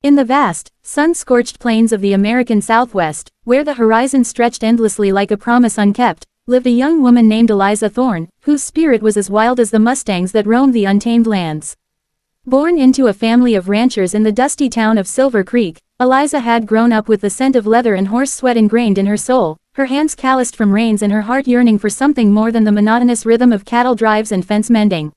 In the vast, sun-scorched plains of the American Southwest, where the horizon stretched endlessly like a promise unkept, lived a young woman named Eliza Thorne, whose spirit was as wild as the mustangs that roamed the untamed lands. Born into a family of ranchers in the dusty town of Silver Creek, Eliza had grown up with the scent of leather and horse sweat ingrained in her soul, her hands calloused from reins and her heart yearning for something more than the monotonous rhythm of cattle drives and fence mending.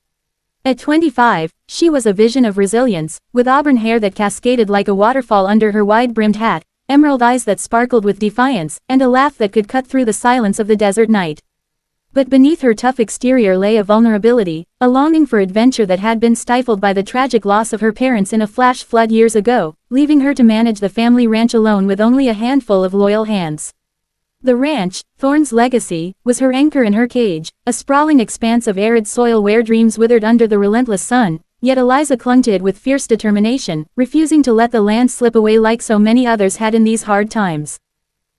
At 25, she was a vision of resilience, with auburn hair that cascaded like a waterfall under her wide-brimmed hat, emerald eyes that sparkled with defiance, and a laugh that could cut through the silence of the desert night. But beneath her tough exterior lay a vulnerability, a longing for adventure that had been stifled by the tragic loss of her parents in a flash flood years ago, leaving her to manage the family ranch alone with only a handful of loyal hands. The ranch, Thorne's legacy, was her anchor in her cage, a sprawling expanse of arid soil where dreams withered under the relentless sun, yet Eliza clung to it with fierce determination, refusing to let the land slip away like so many others had in these hard times.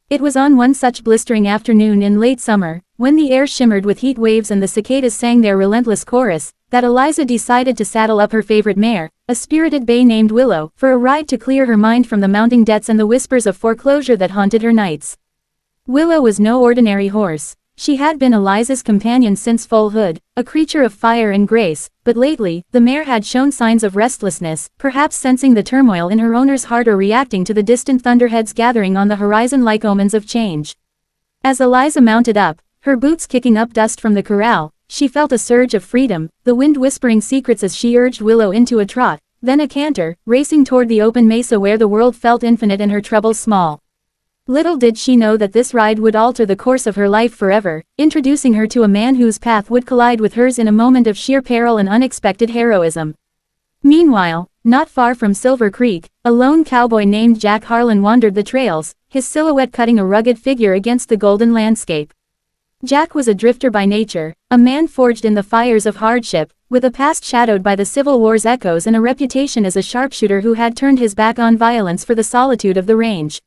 It was on one such blistering afternoon in late summer, when the air shimmered with heat waves and the cicadas sang their relentless chorus, that Eliza decided to saddle up her favorite mare, a spirited bay named Willow, for a ride to clear her mind from the mounting debts and the whispers of foreclosure that haunted her nights. Willow was no ordinary horse. She had been Eliza's companion since foalhood, a creature of fire and grace, but lately, the mare had shown signs of restlessness, perhaps sensing the turmoil in her owner's heart or reacting to the distant thunderheads gathering on the horizon like omens of change. As Eliza mounted up, her boots kicking up dust from the corral, she felt a surge of freedom, the wind whispering secrets as she urged Willow into a trot, then a canter, racing toward the open mesa where the world felt infinite and her troubles small. Little did she know that this ride would alter the course of her life forever, introducing her to a man whose path would collide with hers in a moment of sheer peril and unexpected heroism. Meanwhile, not far from Silver Creek, a lone cowboy named Jack Harlan wandered the trails, his silhouette cutting a rugged figure against the golden landscape. Jack was a drifter by nature, a man forged in the fires of hardship, with a past shadowed by the Civil War's echoes and a reputation as a sharpshooter who had turned his back on violence for the solitude of the range.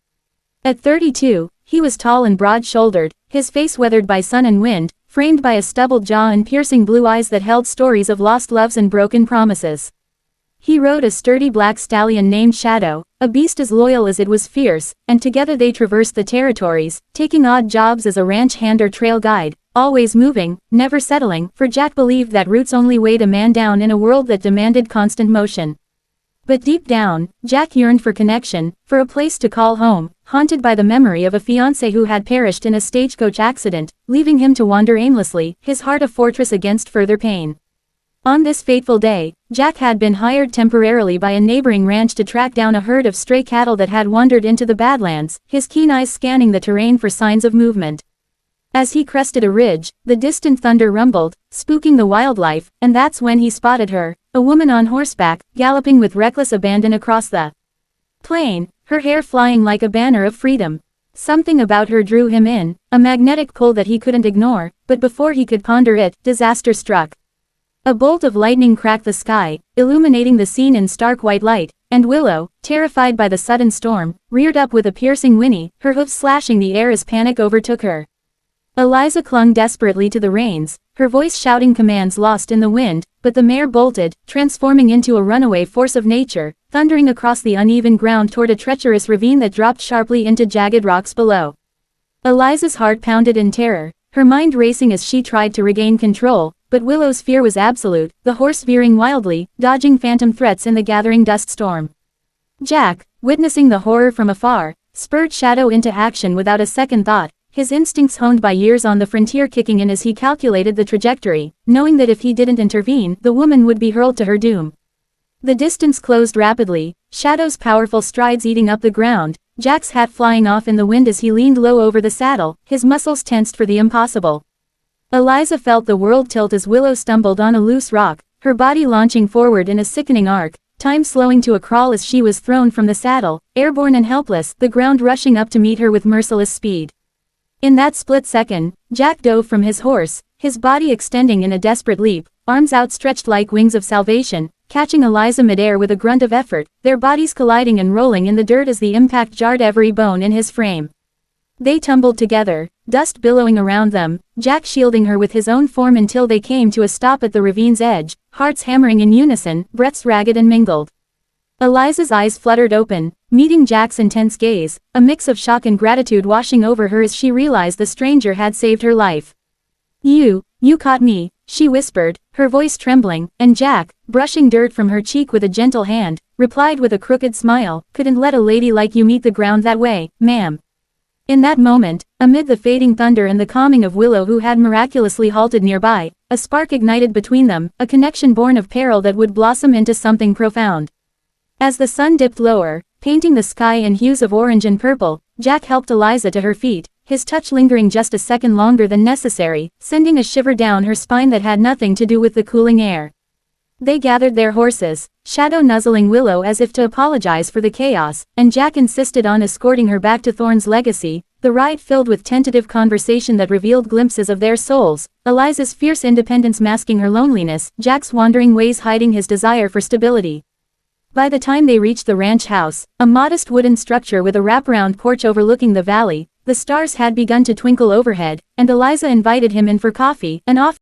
At 32, he was tall and broad-shouldered, his face weathered by sun and wind, framed by a stubbled jaw and piercing blue eyes that held stories of lost loves and broken promises. He rode a sturdy black stallion named Shadow, a beast as loyal as it was fierce, and together they traversed the territories, taking odd jobs as a ranch hand or trail guide, always moving, never settling, for Jack believed that roots only weighed a man down in a world that demanded constant motion. But deep down, Jack yearned for connection, for a place to call home, haunted by the memory of a fiancé who had perished in a stagecoach accident, leaving him to wander aimlessly, his heart a fortress against further pain. On this fateful day, Jack had been hired temporarily by a neighboring ranch to track down a herd of stray cattle that had wandered into the Badlands, his keen eyes scanning the terrain for signs of movement. As he crested a ridge, the distant thunder rumbled, spooking the wildlife, and that's when he spotted her, a woman on horseback, galloping with reckless abandon across the plain, her hair flying like a banner of freedom. Something about her drew him in, a magnetic pull that he couldn't ignore, but before he could ponder it, disaster struck. A bolt of lightning cracked the sky, illuminating the scene in stark white light, and Willow, terrified by the sudden storm, reared up with a piercing whinny, her hoofs slashing the air as panic overtook her. Eliza clung desperately to the reins, her voice shouting commands lost in the wind, but the mare bolted, transforming into a runaway force of nature, thundering across the uneven ground toward a treacherous ravine that dropped sharply into jagged rocks below. Eliza's heart pounded in terror, her mind racing as she tried to regain control, but Willow's fear was absolute, the horse veering wildly, dodging phantom threats in the gathering dust storm. Jack, witnessing the horror from afar, spurred Shadow into action without a second thought, his instincts honed by years on the frontier kicking in as he calculated the trajectory, knowing that if he didn't intervene, the woman would be hurled to her doom. The distance closed rapidly, Shadow's powerful strides eating up the ground, Jack's hat flying off in the wind as he leaned low over the saddle, his muscles tensed for the impossible. Eliza felt the world tilt as Willow stumbled on a loose rock, her body launching forward in a sickening arc, time slowing to a crawl as she was thrown from the saddle, airborne and helpless, the ground rushing up to meet her with merciless speed. In that split second, Jack dove from his horse, his body extending in a desperate leap, arms outstretched like wings of salvation, catching Eliza midair with a grunt of effort, their bodies colliding and rolling in the dirt as the impact jarred every bone in his frame. They tumbled together, dust billowing around them, Jack shielding her with his own form until they came to a stop at the ravine's edge, hearts hammering in unison, breaths ragged and mingled. Eliza's eyes fluttered open, meeting Jack's intense gaze, a mix of shock and gratitude washing over her as she realized the stranger had saved her life. You caught me," she whispered, her voice trembling, and Jack, brushing dirt from her cheek with a gentle hand, replied with a crooked smile, "Couldn't let a lady like you meet the ground that way, ma'am." In that moment, amid the fading thunder and the calming of Willow who had miraculously halted nearby, a spark ignited between them, a connection born of peril that would blossom into something profound. As the sun dipped lower, painting the sky in hues of orange and purple, Jack helped Eliza to her feet, his touch lingering just a second longer than necessary, sending a shiver down her spine that had nothing to do with the cooling air. They gathered their horses, Shadow nuzzling Willow as if to apologize for the chaos, and Jack insisted on escorting her back to Thorn's legacy, the ride filled with tentative conversation that revealed glimpses of their souls, Eliza's fierce independence masking her loneliness, Jack's wandering ways hiding his desire for stability. By the time they reached the ranch house, a modest wooden structure with a wraparound porch overlooking the valley, the stars had begun to twinkle overhead, and Eliza invited him in for coffee, an offer